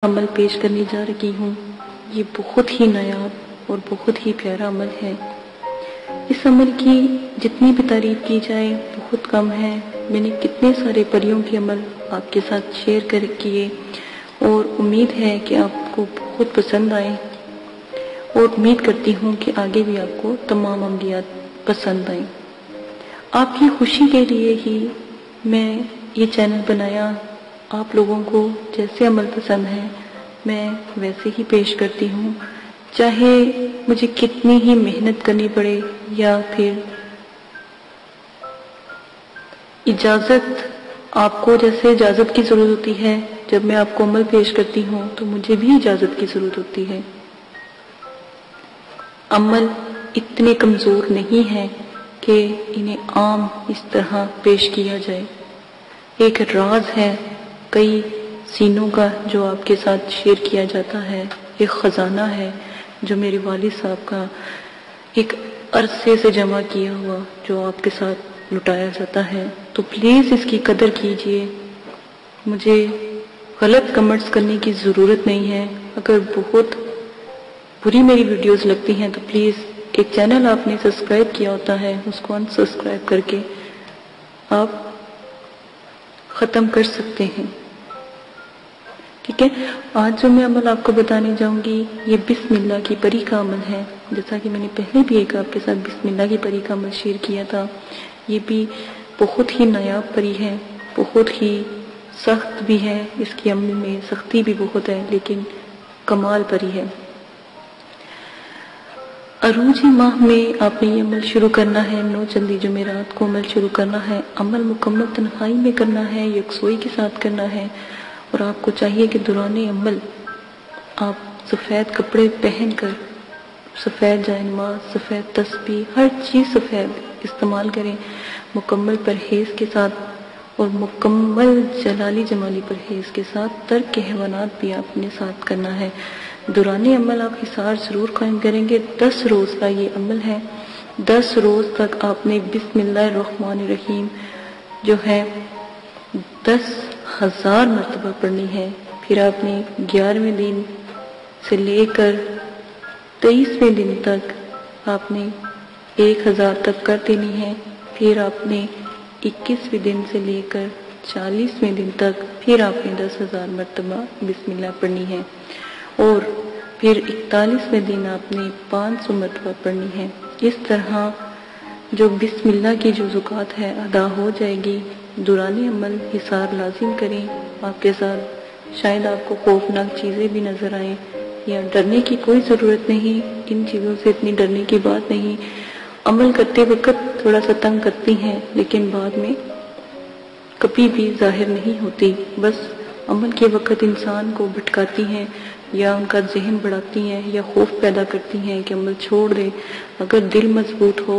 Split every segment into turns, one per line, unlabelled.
عمل پیش کرنے جا رہی ہوں، یہ بہت ہی نایاب اور بہت ہی پیارا عمل ہے۔ اس عمل کی جتنی بھی تعریف کی جائے بہت کم ہے۔ میں نے کتنے سارے پریوں کے عمل آپ کے ساتھ شیئر کیے اور امید ہے کہ آپ کو بہت پسند آئے، اور امید کرتی ہوں کہ آگے بھی آپ کو تمام عملیات پسند آئیں۔ آپ کی خوشی کے لیے ہی میں یہ چینل بنایا۔ آپ لوگوں کو جیسے عمل پسند ہے میں ویسے ہی پیش کرتی ہوں، چاہے مجھے کتنی ہی محنت کرنی پڑے یا پھر آپ کو جیسے اجازت کی ضرورت ہوتی ہے۔ جب میں آپ کو عمل پیش کرتی ہوں تو مجھے بھی اجازت کی ضرورت ہوتی ہے۔ عمل اتنے کمزور نہیں ہیں کہ انہیں عام اس طرح پیش کیا جائے۔ ایک راز ہے کئی سینوں کا جو آپ کے ساتھ شیئر کیا جاتا ہے، ایک خزانہ ہے جو میرے والد صاحب کا ایک عرصے سے جمع کیا ہوا جو آپ کے ساتھ لٹایا جاتا ہے۔ تو پلیز اس کی قدر کیجئے۔ مجھے غلط کمنٹس کرنے کی ضرورت نہیں ہے۔ اگر بہت بری میری ویڈیوز لگتی ہیں تو پلیز ایک چینل آپ نے سبسکرائب کیا ہوتا ہے، اس کو انسبسکرائب کر کے آپ ختم کر سکتے ہیں، ٹھیک ہے۔ آج جو میں عمل آپ کو بتانے جاؤں گی یہ بسم اللہ کی پری کا عمل ہے۔ جیسا کہ میں نے پہلے بھی ایک آپ کے ساتھ بسم اللہ کی پری کا عمل شیئر کیا تھا، یہ بھی بہت ہی نایاب پری ہے، بہت ہی سخت بھی ہے، اس کی عمل میں سختی بھی بہت ہے لیکن کمال پری ہے۔ عروج ماہ میں آپ نے یہ عمل شروع کرنا ہے، 9 چندی جمعرات کو عمل شروع کرنا ہے۔ عمل مکمل تنہائی میں کرنا ہے، یکسوئی کے ساتھ کرنا ہے، اور آپ کو چاہیے کہ دوران عمل آپ سفید کپڑے پہن کر سفید جائنماز، سفید تسبیح، ہر چیز سفید استعمال کریں، مکمل پرہیز کے ساتھ اور مکمل جلالی جمالی پرہیز کے ساتھ۔ ترک حیوانات بھی آپ نے ساتھ کرنا ہے۔ دوران عمل آپ حصار ضرور قائم کریں گے۔ 10 روز کا یہ عمل ہے۔ 10 روز تک آپ نے بسم اللہ الرحمن الرحیم جو ہے 10,000 مرتبہ پڑھنی ہے۔ پھر آپ نے 11ویں دن سے لے کر 23ویں دن تک آپ نے 1000 تک کر دینی ہے۔ پھر آپ نے 21ویں دن سے لے کر 40ویں دن تک پھر آپ نے 10,000 مرتبہ بسم اللہ پڑھنی ہے، اور پھر 41ویں دن آپ نے 500 مرتبہ پڑھنی ہے۔ اس طرح جو بسم اللہ کی جو زکوٰۃ ہے ادا ہو جائے گی۔ دوران عمل حصار لازم کریں۔ آپ کے ساتھ شاید آپ کو خوفناک چیزیں بھی نظر آئیں، یا ڈرنے کی کوئی ضرورت نہیں، ان چیزوں سے اتنی ڈرنے کی بات نہیں۔ عمل کرتے وقت تھوڑا سا تنگ کرتی ہیں لیکن بعد میں کبھی بھی ظاہر نہیں ہوتی، بس عمل کے وقت انسان کو بھٹکاتی ہیں یا ان کا ذہن بڑھاتی ہیں یا خوف پیدا کرتی ہیں کہ عمل چھوڑ دے۔ اگر دل مضبوط ہو،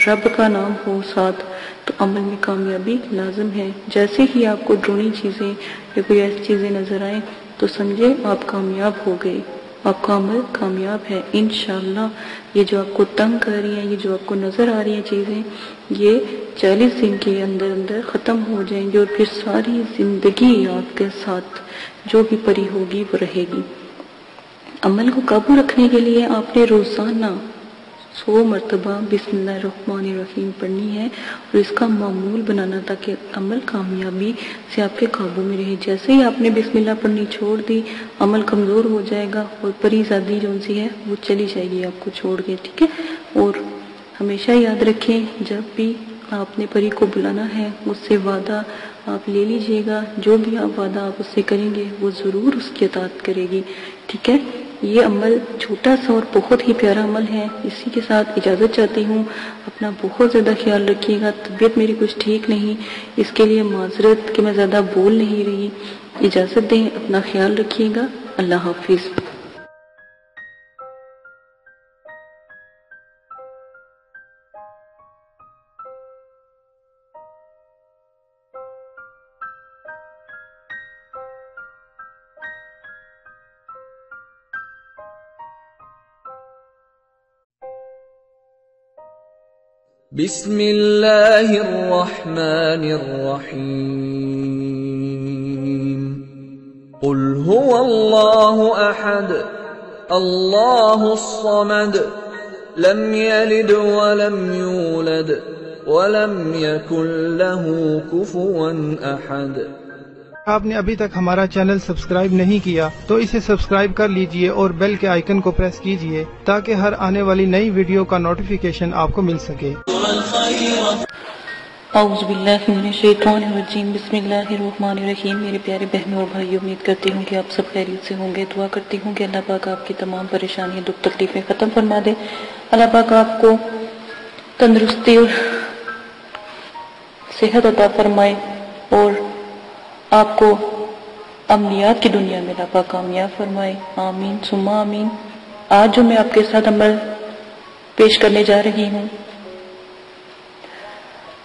رب کا نام ہو ساتھ، تو عمل میں کامیابی لازم ہے۔ جیسے ہی آپ کو ڈرونی چیزیں یا کوئی ایسی چیزیں نظر آئیں تو سمجھے آپ کامیاب ہو گئے، آپ کا عمل کامیاب ہے انشاءاللہ۔ یہ جو آپ کو تنگ کر رہی ہیں، یہ جو آپ کو نظر آ رہی ہیں چیزیں، یہ 40 دن کے اندر اندر ختم ہو جائیں گے، اور پھر ساری زندگی آپ کے ساتھ جو بھی پری ہوگی وہ رہے گی۔ عمل کو قابو رکھنے کے لیے آپ نے روزانہ 100 مرتبہ بسم اللہ الرحمن الرحیم پڑھنی ہے، اور اس کا معمول بنانا تاکہ عمل کامیابی سے آپ کے قابو میں رہے۔ جیسے ہی آپ نے بسم اللہ پڑھنی چھوڑ دی، عمل کمزور ہو جائے گا اور پری زادی جو سی ہے وہ چلی جائے گی آپ کو چھوڑ کے، ٹھیک ہے۔ اور ہمیشہ یاد رکھیں جب بھی آپ نے پری کو بلانا ہے اس سے وعدہ آپ لے لیجئے گا، جو بھی آپ وعدہ آپ اس سے کریں گے وہ ضرور اس کی اطاعت کرے گی، ٹھیک ہے۔ یہ عمل چھوٹا سا اور بہت ہی پیارا عمل ہے۔ اسی کے ساتھ اجازت چاہتی ہوں۔ اپنا بہت زیادہ خیال رکھیے گا۔ طبیعت میری کچھ ٹھیک نہیں، اس کے لیے معذرت کہ میں زیادہ بول نہیں رہی۔ اجازت دیں، اپنا خیال رکھیے گا۔ اللہ حافظ۔
بسم اللہ الرحمن الرحیم قل هو الله أحد الله الصمد لم يلد ولم يولد ولم يكن له كفوا أحد۔
آپ نے ابھی تک ہمارا چینل سبسکرائب نہیں کیا تو اسے سبسکرائب کر لیجئے اور بیل کے آئیکن کو پریس کیجئے تاکہ ہر آنے والی نئی ویڈیو کا نوٹیفیکیشن آپ کو مل سکے۔
اعوذ باللہ من الشیطان الرجیم، بسم اللہ الرحمن الرحیم۔ میرے پیارے بہنوں اور بھائیوں، امید کرتی ہوں کہ آپ سب خیریت سے ہوں گے۔ دعا کرتی ہوں کہ اللہ پاک آپ کی تمام پریشانیاں دکھ تکلیفیں ختم فرما دے۔ اللہ پاک آپ کو تندرستی اور صحت عطا فرمائے اور آپ کو عملیات کی دنیا میں اللہ پاک کامیاب فرمائے، آمین ثم آمین۔ آج جو میں آپ کے ساتھ عمل پیش کرنے جا رہی ہوں،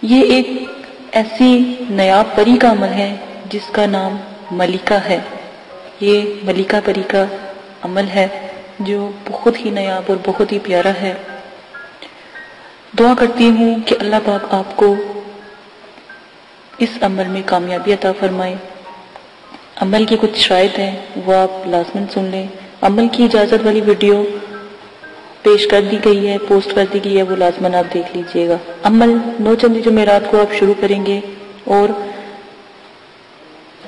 یہ ایک ایسی نایاب پری کا عمل ہے جس کا نام ملکہ ہے۔ یہ ملکہ پری کا عمل ہے جو بہت ہی نایاب اور بہت ہی پیارا ہے۔ دعا کرتی ہوں کہ اللہ پاک آپ کو اس عمل میں کامیابی عطا فرمائے۔ عمل کی کچھ شرائط ہیں، وہ آپ لازماً سن لیں۔ عمل کی اجازت والی ویڈیو پیش کر دی گئی ہے، پوسٹ کر دی گئی ہے، وہ لازماً آپ دیکھ لیجئے گا۔ عمل 9 چندی جمعرات کو آپ شروع کریں گے اور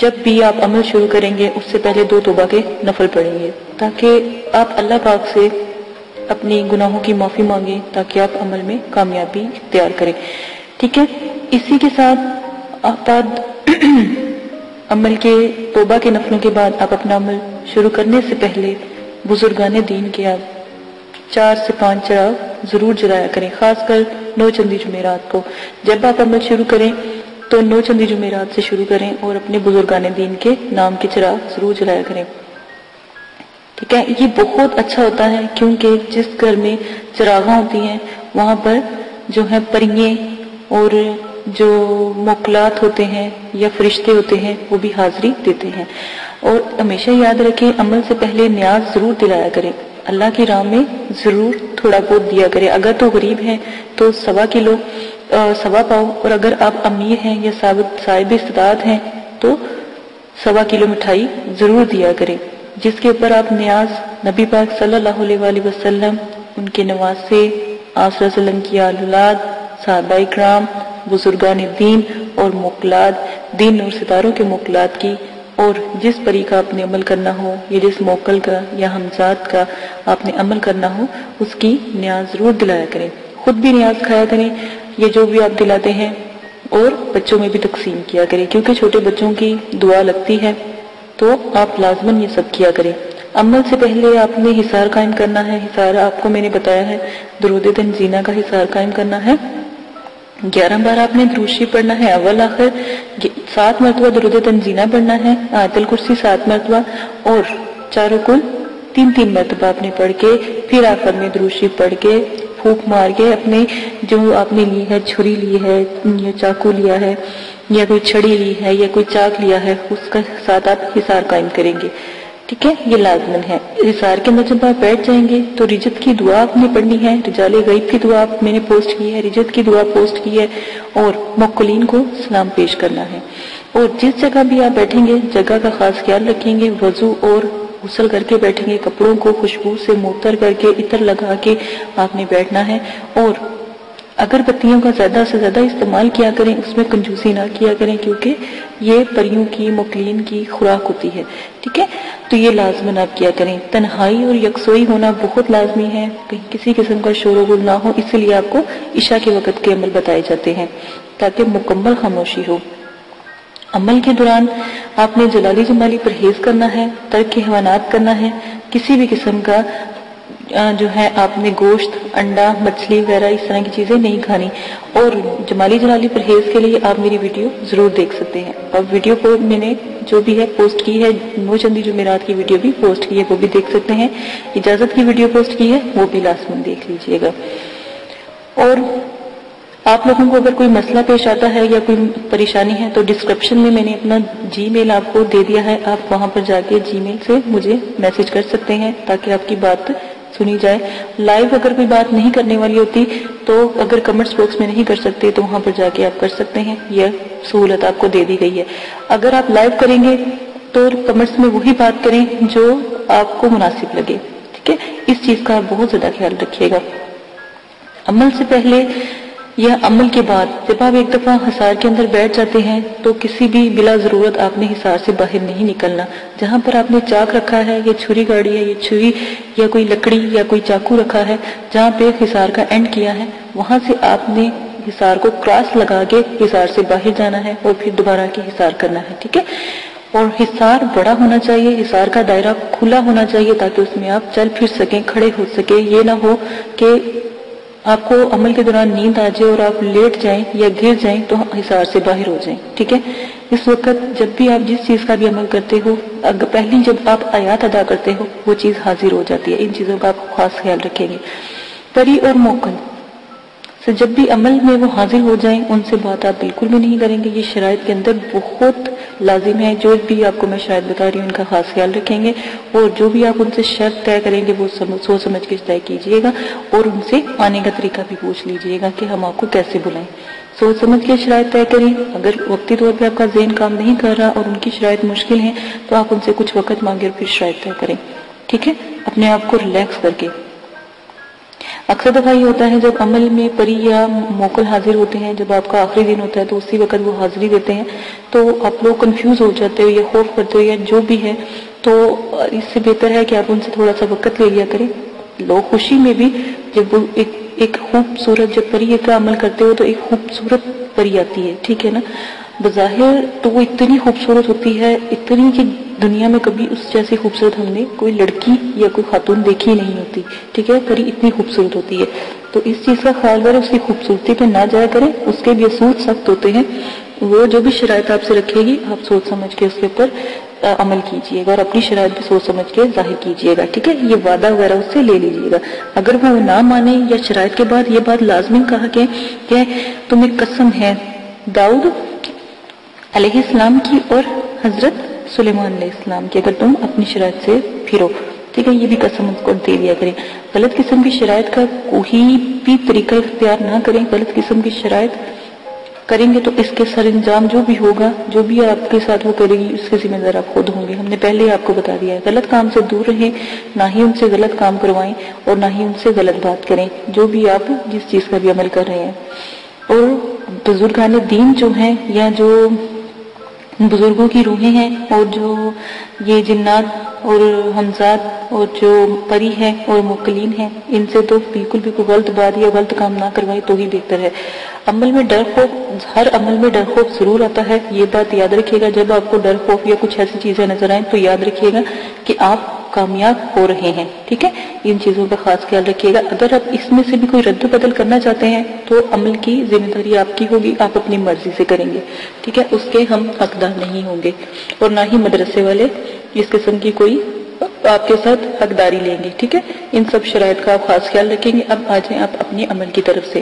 جب بھی آپ عمل شروع کریں گے اس سے پہلے 2 توبہ کے نفل پڑھیں گے تاکہ آپ اللہ پاک سے اپنی گناہوں کی معافی مانگیں، تاکہ آپ عمل میں کامیابی اختیار کریں، ٹھیک ہے؟ اسی کے ساتھ آپ عمل کے توبہ کے نفلوں کے بعد آپ اپنا عمل شروع کرنے سے پہلے بزرگان دین کے آپ 4 سے 5 چراغ ضرور جلایا کریں، خاص کر 9 چندی جمعرات کو۔ جب آپ عمل شروع کریں تو 9 چندی جمعرات سے شروع کریں اور اپنے بزرگان دین کے نام کے چراغ ضرور جلایا کریں، ٹھیک ہے؟ یہ بہت اچھا ہوتا ہے کیونکہ جس گھر میں چراغاں ہوتی ہیں وہاں پر جو ہے پرییں اور جو موکلات ہوتے ہیں یا فرشتے ہوتے ہیں وہ بھی حاضری دیتے ہیں۔ اور ہمیشہ یاد رکھیں، عمل سے پہلے نیاز ضرور دلایا کریں، اللہ کی راہ میں ضرور تھوڑا بہت دیا کریں۔ اگر تو غریب ہیں تو 1.25 کلو 1.25 پاؤ، اور اگر آپ امیر ہیں یا صاحب استطاعت ہیں تو 1.25 کلو مٹھائی ضرور دیا کریں، جس کے اوپر آپ نیاز نبی پاک صلی اللہ علیہ وسلم، ان کے نواسے، آپ صلی اللہ علیہ وسلم کی اولاد، صحابہ کرام، بزرگان دین اور موکلات، دین اور ستاروں کے موکلات کی، اور جس پری کا آپ نے عمل کرنا ہو یا جس موکل کا یا ہمزاد کا آپ نے عمل کرنا ہو اس کی نیاز ضرور دلایا کریں۔ خود بھی نیاز کھایا کریں، یہ جو بھی آپ دلاتے ہیں، اور بچوں میں بھی تقسیم کیا کریں کیونکہ چھوٹے بچوں کی دعا لگتی ہے، تو آپ لازماً یہ سب کیا کریں۔ عمل سے پہلے آپ نے حصار قائم کرنا ہے۔ حصار آپ کو میں نے بتایا ہے، درود تنزینہ کا حصار قائم کرنا ہے۔ 11 بار آپ نے درود شریف پڑھنا ہے، اول آخر 7 مرتبہ درود تنزینہ پڑھنا ہے، آیت الکرسی 7 مرتبہ، اور چاروں کل 3 مرتبہ آپ نے پڑھ کے پھر آخر میں درود شریف پڑھ کے پھونک مار کے اپنے جو آپ نے لی ہے، چھری لی ہے یا چاقو لیا ہے یا کوئی چھڑی لی ہے یا کوئی چاک لیا ہے، اس کا ساتھ آپ حصار قائم کریں گے، ٹھیک ہے؟ یہ لازمن ہے۔ حصار کے اندر جب آپ بیٹھ جائیں گے تو رجت کی دعا آپ نے پڑھنی ہے، رجال غیب کی دعا میں نے پوسٹ کی ہے، رجت کی دعا پوسٹ کی ہے، اور موکلین کو سلام پیش کرنا ہے۔ اور جس جگہ بھی آپ بیٹھیں گے جگہ کا خاص خیال رکھیں گے، وضو اور غسل کر کے بیٹھیں گے، کپڑوں کو خوشبو سے معطر کر کے عطر لگا کے آپ نے بیٹھنا ہے، اور اگر بتیوں کا زیادہ سے زیادہ استعمال کیا کریں، اس میں کنجوسی نہ کیا کریں کیونکہ یہ پریوں کی موکلین کی خوراک ہوتی ہے، ٹھیک ہے؟ تو یہ لازماً آپ کیا کریں۔ تنہائی اور یکسوئی ہونا بہت لازمی ہے، کہیں کسی قسم کا شور و غل نہ ہو، اس لیے آپ کو عشاء کے وقت کے عمل بتائے جاتے ہیں تاکہ مکمل خاموشی ہو۔ عمل کے دوران آپ نے جلالی جمالی پرہیز کرنا ہے، ترک حیوانات کرنا ہے، کسی بھی قسم کا جو ہے آپ نے گوشت، انڈا، مچھلی وغیرہ اس طرح کی چیزیں نہیں کھانی، اور جمالی جلالی پرہیز کے لیے آپ میری ویڈیو ضرور دیکھ سکتے ہیں۔ اور ویڈیو کو میں نے جو بھی ہے پوسٹ کی ہے، 9 چندی جمعرات کی ویڈیو بھی پوسٹ کی ہے، وہ بھی دیکھ سکتے ہیں۔ اجازت کی ویڈیو پوسٹ کی ہے، وہ بھی لازماً دیکھ لیجئے گا۔ اور آپ لوگوں کو اگر کوئی مسئلہ پیش آتا ہے یا کوئی پریشانی ہے تو ڈسکرپشن میں نے اپنا جی میل آپ کو دے دیا ہے، آپ وہاں پر جا کے جی میل سے مجھے میسج کر سکتے ہیں تاکہ آپ کی بات سنی جائے۔ لائیو اگر کوئی بات نہیں کرنے والی ہوتی تو اگر کمنٹس باکس میں نہیں کر سکتے تو وہاں پر جا کے آپ کر سکتے ہیں، یہ سہولت آپ کو دے دی گئی ہے۔ اگر آپ لائیو کریں گے تو کمنٹس میں وہی بات کریں جو آپ کو مناسب لگے، ٹھیک ہے؟ اس چیز کا آپ بہت زیادہ خیال رکھیے گا۔ عمل سے پہلے یا عمل کے بعد جب آپ ایک دفعہ حصار کے اندر بیٹھ جاتے ہیں تو کسی بھی بلا ضرورت آپ نے حصار سے باہر نہیں نکلنا۔ جہاں پر آپ نے چاک رکھا ہے، یا چھری گاڑی ہے، یا چھری یا کوئی لکڑی یا کوئی چاقو رکھا ہے، جہاں پہ حصار کا اینڈ کیا ہے، وہاں سے آپ نے حصار کو کراس لگا کے حصار سے باہر جانا ہے اور پھر دوبارہ کے حصار کرنا ہے، ٹھیک ہے؟ اور حصار بڑا ہونا چاہیے، حصار کا دائرہ کھلا ہونا چاہیے تاکہ اس میں آپ چل پھر سکیں، کھڑے ہو سکیں۔ یہ نہ ہو کہ آپ کو عمل کے دوران نیند آ جائے اور آپ لیٹ جائیں یا گر جائیں تو حصار سے باہر ہو جائیں، ٹھیک ہے؟ اس وقت جب بھی آپ جس چیز کا بھی عمل کرتے ہو، پہلی جب آپ آیات ادا کرتے ہو وہ چیز حاضر ہو جاتی ہے۔ ان چیزوں کا آپ خاص خیال رکھیں گے۔ پری اور موکل سے جب بھی عمل میں وہ حاضر ہو جائیں ان سے بات آپ بالکل بھی نہیں کریں گے۔ یہ شرائط کے اندر بہت لازم ہے، جو بھی آپ کو میں شاید بتا رہی ہوں ان کا خاص خیال رکھیں گے، اور جو بھی آپ ان سے شرط طے کریں گے وہ سوچ سمجھ کے طے کیجئے گا، اور ان سے آنے کا طریقہ بھی پوچھ لیجئے گا کہ ہم آپ کو کیسے بلائیں۔ سوچ سمجھ کے شرائط طے کریں۔ اگر وقتی طور پہ آپ کا ذہن کام نہیں کر رہا اور ان کی شرائط مشکل ہیں تو آپ ان سے کچھ وقت مانگے اور پھر شرائط طے کریں، ٹھیک ہے؟ اپنے آپ کو ریلیکس کر کے۔ اکثر دفعہ یہ ہوتا ہے جب عمل میں پری یا موکل حاضر ہوتے ہیں، جب آپ کا آخری دن ہوتا ہے تو اسی وقت وہ حاضری دیتے ہیں تو آپ لوگ کنفیوز ہو جاتے ہو یا خوف کرتے ہو یا جو بھی ہے، تو اس سے بہتر ہے کہ آپ ان سے تھوڑا سا وقت لے لیا کریں۔ لوگ خوشی میں بھی جب وہ ایک خوبصورت جب پری کا عمل کرتے ہو تو ایک خوبصورت پری آتی ہے، ٹھیک ہے نا؟ بظاہر تو وہ اتنی خوبصورت ہوتی ہے، اتنی کہ دنیا میں کبھی اس جیسی خوبصورت ہم نے کوئی لڑکی یا کوئی خاتون دیکھی نہیں ہوتی، ٹھیک ہے؟ پری اتنی خوبصورت ہوتی ہے، تو اس چیز کا خیال کریں، اس کی خوبصورتی پہ نہ جایا کریں۔ اس کے بھی اصول سخت ہوتے ہیں، وہ جو بھی شرائط آپ سے رکھے گی آپ سوچ سمجھ کے اس کے اوپر عمل کیجئے گا، اور اپنی شرائط بھی سوچ سمجھ کے ظاہر کیجئے گا، ٹھیک ہے؟ یہ وعدہ وغیرہ اس سے لے لیجئے گا۔ اگر وہ نہ مانے یا شرائط کے بعد یہ بات لازمی کہا کہ تمہیں قسم ہے داؤد علیہ السلام کی اور حضرت سلیمان علیہ السلام کی، اگر تم اپنی شرائط سے پھرو، ٹھیک ہے؟ یہ بھی قسم اس کو دے لیا کریں۔ غلط قسم کی شرائط کا کوئی بھی طریقہ اختیار نہ کریں۔ غلط قسم کی شرائط کریں گے تو اس کے سر انجام جو بھی ہوگا، جو بھی آپ کے ساتھ وہ کرے گی، اس کے ذمہ دار آپ خود ہوں گے۔ ہم نے پہلے ہی آپ کو بتا دیا ہے، غلط کام سے دور رہیں، نہ ہی ان سے غلط کام کروائیں اور نہ ہی ان سے غلط بات کریں، جو بھی آپ جس چیز کا بھی عمل کر رہے ہیں۔ اور بزرگان دین جو ہیں یا جو بزرگوں کی روحیں ہیں اور جو یہ جنات اور حمزات اور جو پری ہیں اور موکلین ہیں، ان سے تو بالکل بھی کوئی غلط بات یا غلط کام نہ کروائے تو ہی بہتر ہے۔ عمل میں ڈر خوف، ہر عمل میں ڈر خوف ضرور آتا ہے، یہ بات یاد رکھیے گا۔ جب آپ کو ڈر خوف یا کچھ ایسی چیزیں نظر آئیں تو یاد رکھیے گا کہ آپ کامیاب ہو رہے ہیں، ٹھیک ہے؟ ان چیزوں کا خاص خیال رکھیے گا۔ اگر آپ اس میں سے بھی کوئی رد و بدل کرنا چاہتے ہیں تو عمل کی ذمہ داری آپ کی ہوگی، آپ اپنی مرضی سے کریں گے، ٹھیک ہے؟ اس کے ہم حقدار نہیں ہوں گے، اور نہ ہی مدرسے والے اس قسم کی کوئی آپ کے ساتھ حقداری لیں گے، ٹھیک ہے؟ ان سب شرائط کا آپ خاص خیال رکھیں گے۔ اب آ جائیں آپ اپنے عمل کی طرف سے۔